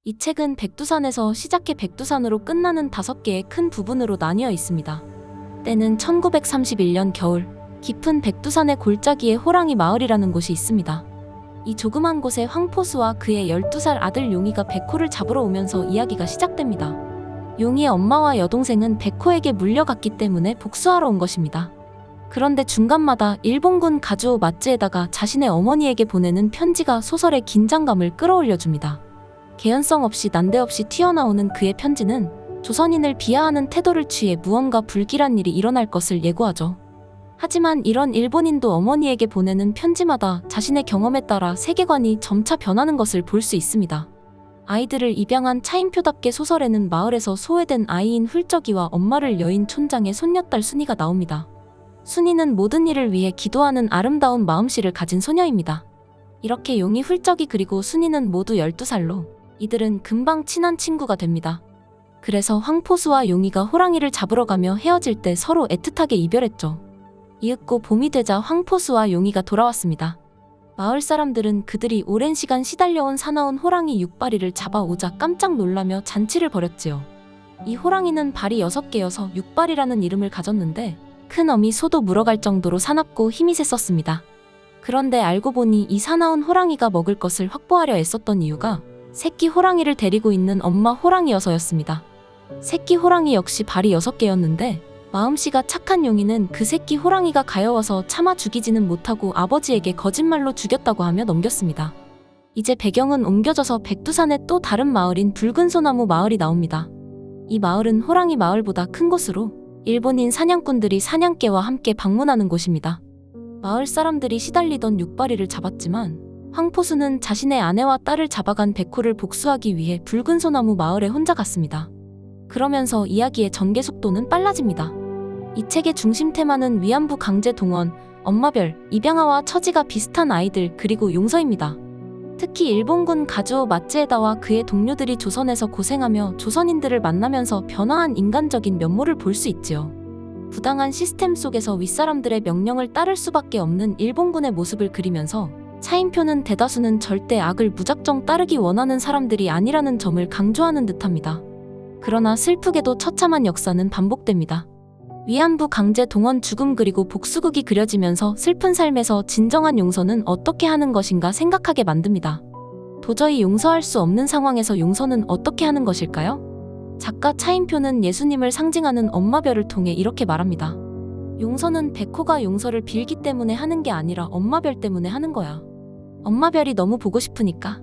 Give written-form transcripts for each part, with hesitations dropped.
이 책은 백두산에서 시작해 백두산으로 끝나는 5개의 큰 부분으로 나뉘어 있습니다. 때는 1931년 겨울, 깊은 백두산의 골짜기에 호랑이 마을이라는 곳이 있습니다. 이 조그만 곳에 황포수와 그의 12살 아들 용이가 백호를 잡으러 오면서 이야기가 시작됩니다. 용이의 엄마와 여동생은 백호에게 물려갔기 때문에 복수하러 온 것입니다. 그런데 중간마다 일본군 가주오 마츠에다가 자신의 어머니에게 보내는 편지가 소설의 긴장감을 끌어올려줍니다. 개연성 없이 난데없이 튀어나오는 그의 편지는 조선인을 비하하는 태도를 취해 무언가 불길한 일이 일어날 것을 예고하죠. 하지만 이런 일본인도 어머니에게 보내는 편지마다 자신의 경험에 따라 세계관이 점차 변하는 것을 볼 수 있습니다. 아이들을 입양한 차인표답게 소설에는 마을에서 소외된 아이인 훌쩍이와 엄마를 여인 촌장의 손녀딸 순이가 나옵니다. 순이는 모든 일을 위해 기도하는 아름다운 마음씨를 가진 소녀입니다. 이렇게 용이, 훌쩍이 그리고 순이는 모두 12살로 이들은 금방 친한 친구가 됩니다. 그래서 황포수와 용이가 호랑이를 잡으러 가며 헤어질 때 서로 애틋하게 이별했죠. 이윽고 봄이 되자 황포수와 용이가 돌아왔습니다. 마을 사람들은 그들이 오랜 시간 시달려온 사나운 호랑이 6마리를 잡아오자 깜짝 놀라며 잔치를 벌였지요. 이 호랑이는 발이 6개여서 6발이라는 이름을 가졌는데 큰 어미 소도 물어갈 정도로 사납고 힘이 셌었습니다. 그런데 알고 보니 이 사나운 호랑이가 먹을 것을 확보하려 애썼던 이유가 새끼 호랑이를 데리고 있는 엄마 호랑이여서였습니다. 새끼 호랑이 역시 발이 6개였는데 마음씨가 착한 용이는 그 새끼 호랑이가 가여워서 차마 죽이지는 못하고 아버지에게 거짓말로 죽였다고 하며 넘겼습니다. 이제 배경은 옮겨져서 백두산의 또 다른 마을인 붉은 소나무 마을이 나옵니다. 이 마을은 호랑이 마을보다 큰 곳으로 일본인 사냥꾼들이 사냥개와 함께 방문하는 곳입니다. 마을 사람들이 시달리던 6마리를 잡았지만 황포수는 자신의 아내와 딸을 잡아간 백호를 복수하기 위해 붉은 소나무 마을에 혼자 갔습니다. 그러면서 이야기의 전개 속도는 빨라집니다. 이 책의 중심 테마는 위안부 강제 동원, 엄마별, 입양아와 처지가 비슷한 아이들 그리고 용서입니다. 특히 일본군 가주오 마츠에다와 그의 동료들이 조선에서 고생하며 조선인들을 만나면서 변화한 인간적인 면모를 볼 수 있지요. 부당한 시스템 속에서 윗사람들의 명령을 따를 수밖에 없는 일본군의 모습을 그리면서 차인표는 대다수는 절대 악을 무작정 따르기 원하는 사람들이 아니라는 점을 강조하는 듯합니다. 그러나 슬프게도 처참한 역사는 반복됩니다. 위안부 강제 동원, 죽음 그리고 복수극이 그려지면서 슬픈 삶에서 진정한 용서는 어떻게 하는 것인가 생각하게 만듭니다. 도저히 용서할 수 없는 상황에서 용서는 어떻게 하는 것일까요? 작가 차인표는 예수님을 상징하는 엄마별을 통해 이렇게 말합니다. 용서는 백호가 용서를 빌기 때문에 하는 게 아니라 엄마별 때문에 하는 거야. 엄마별이 너무 보고 싶으니까.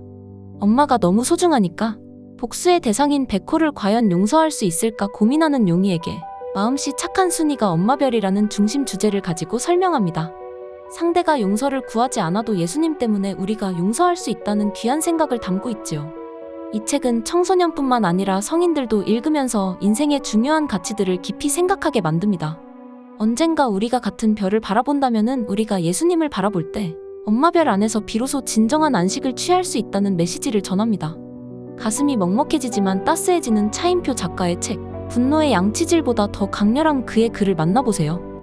엄마가 너무 소중하니까. 복수의 대상인 백호를 과연 용서할 수 있을까 고민하는 용이에게 마음씨 착한 순이가 엄마별이라는 중심 주제를 가지고 설명합니다. 상대가 용서를 구하지 않아도 예수님 때문에 우리가 용서할 수 있다는 귀한 생각을 담고 있지요. 이 책은 청소년뿐만 아니라 성인들도 읽으면서 인생의 중요한 가치들을 깊이 생각하게 만듭니다. 언젠가 우리가 같은 별을 바라본다면은 우리가 예수님을 바라볼 때 엄마별 안에서 비로소 진정한 안식을 취할 수 있다는 메시지를 전합니다. 가슴이 먹먹해지지만 따스해지는 차인표 작가의 책 분노의 양치질보다 더 강렬한 그의 글을 만나보세요.